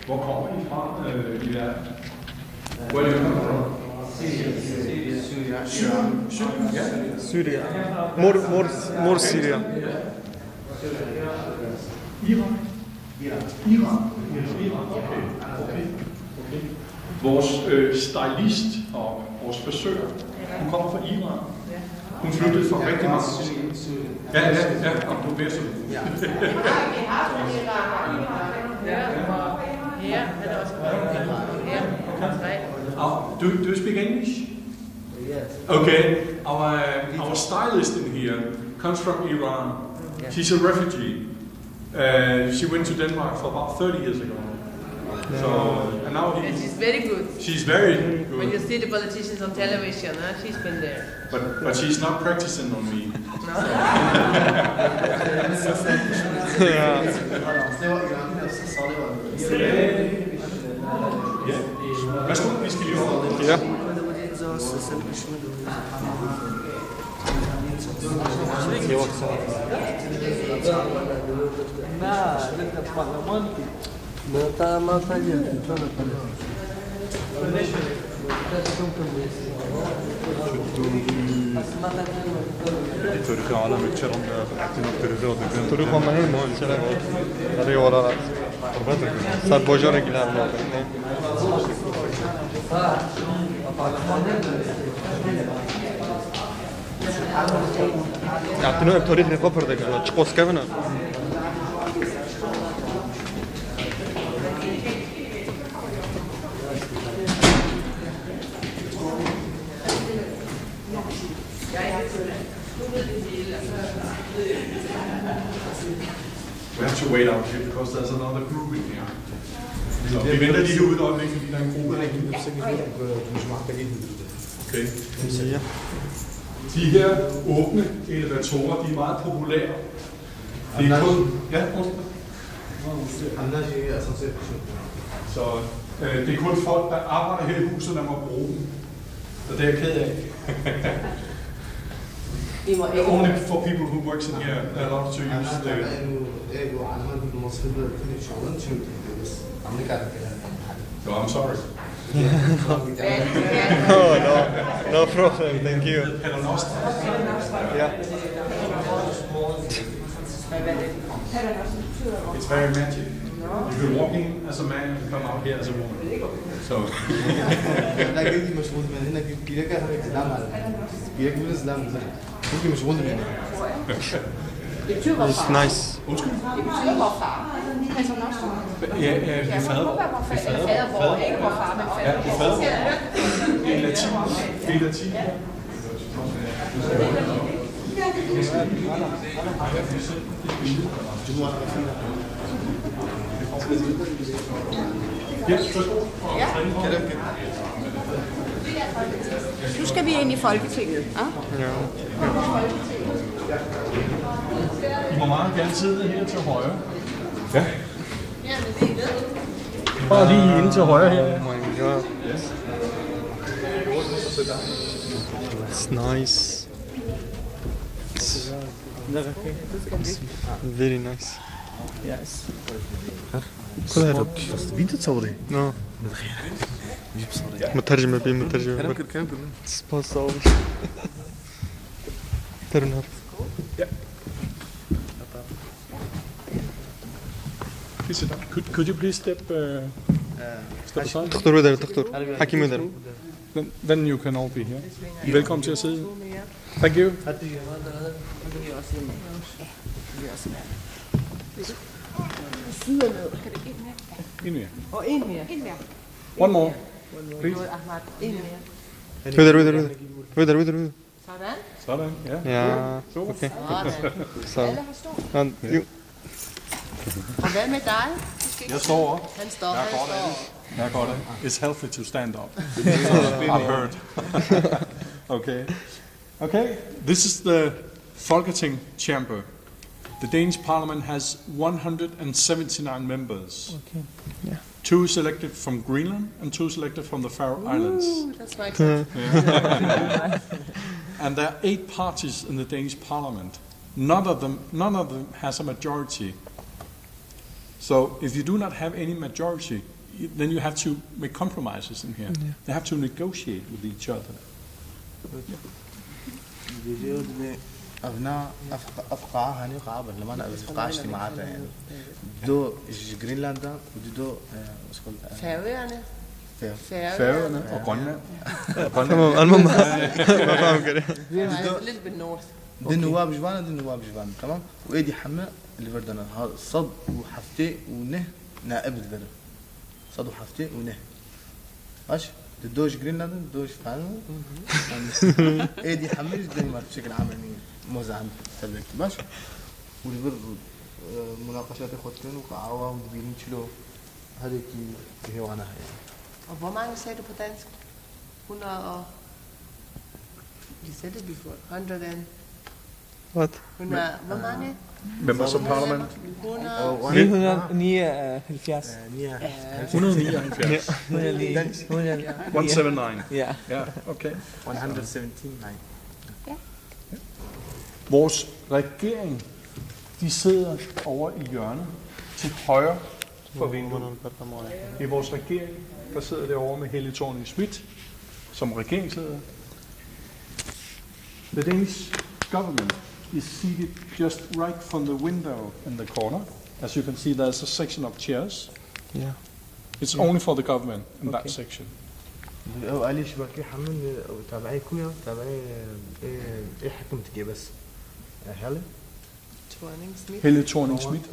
Hvor kommer I fra i verden? Where do you come from? Syria. More Syria. Iran? Iran. Okay. Vores stylist og vores frisør, hun kommer fra Iran. Hun flyttede for rigtig meget. Ja, og du ved så. Ja, vi har fra Iran. Ja, han er også fra Iran. Do you speak English? Yes. Okay. Our stylist in here comes from Iran. She's a refugee. She went to Denmark for about 30 years ago. So, and now And she's very good. she's very good. When you see the politicians on television, she's been there. But she's not practicing on me. No? Værsgo, vi skal lige over. Ja. Turka على مكشرم ترجع تروح معي ما نشرب هذه ولا لا صار بوجور يقلها ما يعطيني بطريقة نقفر ذاك تشقوس كيفنا We have to wait out here because there's another group in here. Så vi venter lige herude et øjeblik, fordi der er en gruppe her. Okay. De her åbne elevatorer, de er meget populære. Det er kun... Ja, så det er kun folk, der arbejder her i huset, der må bruge dem. Så det er jeg ked af. Only for people who works in here are allowed to use the... No, I'm sorry. No problem, thank you. Yeah. It's very magic. You can walk in as a man and come out here as a woman. So. It's nice. Undskyld? Det betyder vor far. Altså nostrum. Ja, det er fader. Fader vor, ikke vor far, men fader. Ja, det er fader. Det er latin. Det er latin. Nu skal vi ind i Folketinget. Ja. I må meget gerne sidde her til højre. Ja. Bare lige inde til højre her. Oh my god. It's nice. It's very nice. Yes. كل هذا فيديو تصوري؟ نو جيب صوري. مترجمة بين مترجمة. كان سباس صور. ترنر. Could you please step aside? تختار ودر تختار. حكيم ودر. Then you can all be here. Velkommen til at sidde. Thank you. Ind mere. Og en mere. One more. Please. ودر. Sådan. Sådan, ja. Ja. Okay. Så. Alle har stået. Og hvad med dig? Jeg står op. Han står. Jeg går det. It's healthy to stand up. I've heard. Okay. This is the Folketing chamber. The Danish parliament has 179 members. Okay. Yeah. 2 selected from Greenland and 2 selected from the Faroe Islands. That's my example. And there are 8 parties in the Danish parliament. None of them has a majority. So if you do not have any majority, then you have to make compromises in here. They have to negotiate with each other. أبناء أفقاع هني قابل لما أنا أفقاع اجتماعات يعني دو جرينلاندا ودو Færøerne. Færøerne og Grønland. تمام المهم ما فاهم كده. A little bit north. دي نواب جبان دي نواب جبان تمام وإيدي حمى اللي فردنا هذا صد وحفتي ونه نائب الفرد صد وحفتي ونه ماشي الدوش جرينلاند الدوش فعلا إيدي حمى الدنمارك بشكل عام يعني موزع عند تبعك ماشي والبر مناقشات إخوتين وقعوا ودبيني شلو هذا كي هو أنا يعني. Og hvor mange sagde du på dansk? 100 og... You said it before. 100 and... What? 100... Hvor mange? Members of Parliament. 179. 179. 179. Ja. Ja, okay. 179. Vores regering, de sidder over i hjørnet til højre for vinduet. I vores regering, der sidder derovre med Helle Thorning-Schmidt som regeringsleder. The Danish government is seated just right from the window in the corner. As you can see, there's a section of chairs. Yeah. It's only for the government in that section. علي شباكي حمل تابعي كويا تابعي إيه حكمتك بس هلا Thorning-Schmidt. Helle Thorning-Schmidt,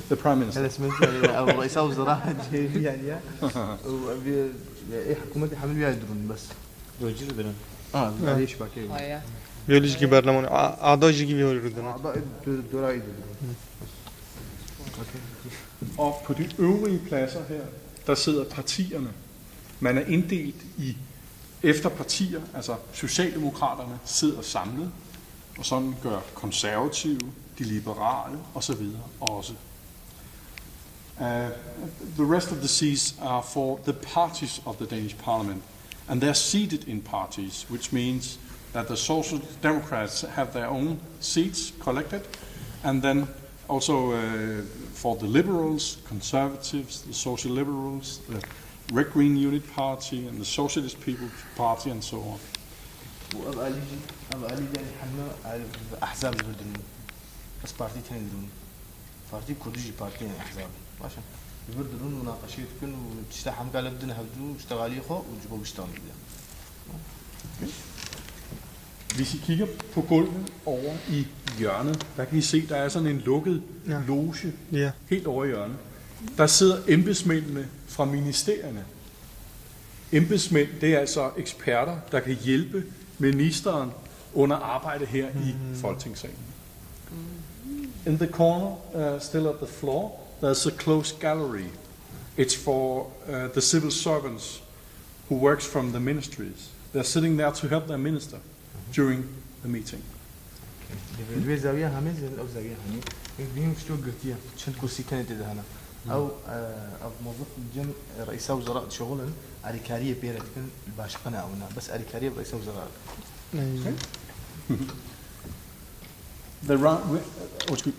the prime minister. هلا سمعت أو رئيس وزراء يعني إيه حكومتي حمل بيها يدرون بس وزير درون علي شباكي Højre. Biyolojik برلمان أعضاء جيجي بيهولدن. أعضاء الدورة يدرون. Og på de øvrige pladser her, der sidder partierne. Man er inddelt i efter partier, altså Socialdemokraterne sidder samlet, og sådan gør konservative, de liberale osv. også. The rest of the seats are for the parties of the Danish Parliament, and they're seated in parties, which means that the Social Democrats have their own seats collected, and then also for the Liberals, Conservatives, the Social Liberals, the Red Green Unit Party, and the Socialist People's Party, and so on. وأبقى لي يعني حنا أحزاب البلدن بس بارتي تاني درون بارتي كردجي بارتي يعني أحزاب ماشي البلدن مناقشة تكون وتشتاح قال بدنا هبدو اشتغالي خو وجبوا بيشتغل Hvis I kigger på gulvet over i hjørnet, der kan I se, der er sådan en lukket loge helt over i hjørnet. Der sidder embedsmændene fra ministerierne. Embedsmænd, det er altså eksperter, der kan hjælpe ministeren under arbejde her i Folketingssalen. In the corner, still at the floor, there's a closed gallery. It's for the civil servants who works from the ministries. They're sitting there to help their minister during the meeting. البيت زاوية همزة أو زاوية هني بيهم شو قلتيه شن كرسي كانت إذا هنا أو موظف الجن رئيس وزراء شغلا أريكارية بيرة تكون باشقنا أونا بس أريكارية رئيس وزراء.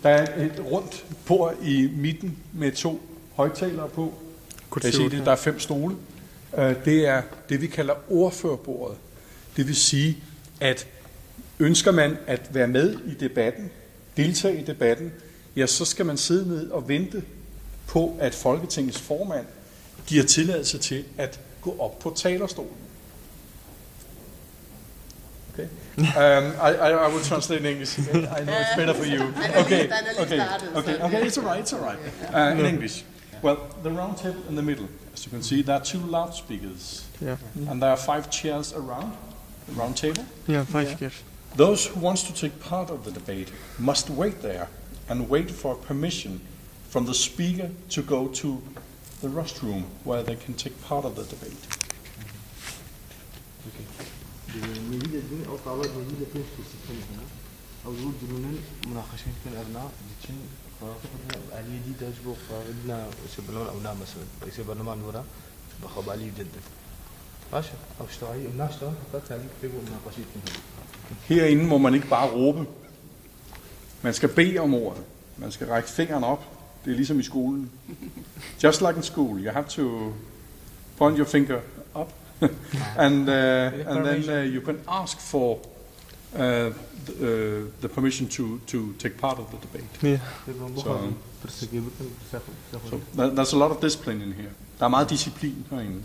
Der er et rundt bord i midten med 2 højttalere på. Kan I se det? Der er 5 stole. Det er det, vi kalder ordførerbordet. Det vil sige, at ønsker man at være med i debatten, deltage i debatten, ja, så skal man sidde ned og vente på, at Folketingets formand giver tilladelse til at gå op på talerstolen. Okay. I will translate in English. I know it's better for you. Okay. It's all right. In English. Well, the round table in the middle. As you can see, there are 2 loudspeakers. Yeah. And there are 5 chairs around the round table. Yeah, 5 chairs. Those who wants to take part of the debate must wait there and wait for permission from the speaker to go to the restroom where they can take part of the debate. المدينة الدين أو طاولة مدينة فين تسكن هنا أو يقول دلونا مناقشين كن أبناء لكن قرارات علي دي تجبو قرارنا يسبلون أو نام مثلا يسبلون نورا بخب علي جدا ماشي أو اشتغلي ناشطة فقط عليك بيجوا مناقشين كن Herinde må man ikke bare råbe. Man skal bede om ordet. Man skal række fingeren op. Det er ligesom i skolen. Just like in school, you have to point your finger up, and then you can ask for the permission to take part of the debate. So there's a lot of discipline in here. Der er meget disciplin herinde.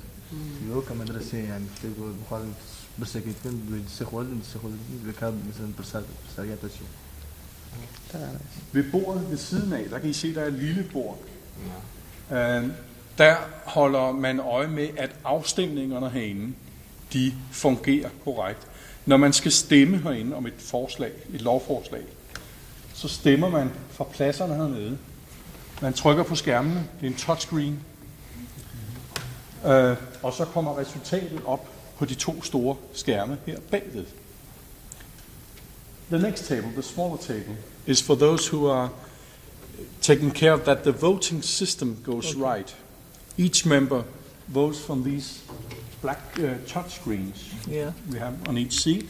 يو كمدرسة يعني تقول بخارج برسكت كن بيستخدم بكاب مثلا برسكت تشوف. Ved bordet ved siden af, der kan I se, der er et lille bord. Der holder man øje med, at afstemningerne herinde, de fungerer korrekt. Når man skal stemme herinde om et forslag, et lovforslag, så stemmer man fra pladserne hernede. Man trykker på skærmene, det er en touchscreen, og så kommer resultatet op på de 2 store skærme her bagved. The next table, the smaller table, is for those who are taking care of that the voting system goes right. Each member votes from these black touch screens we have on each seat.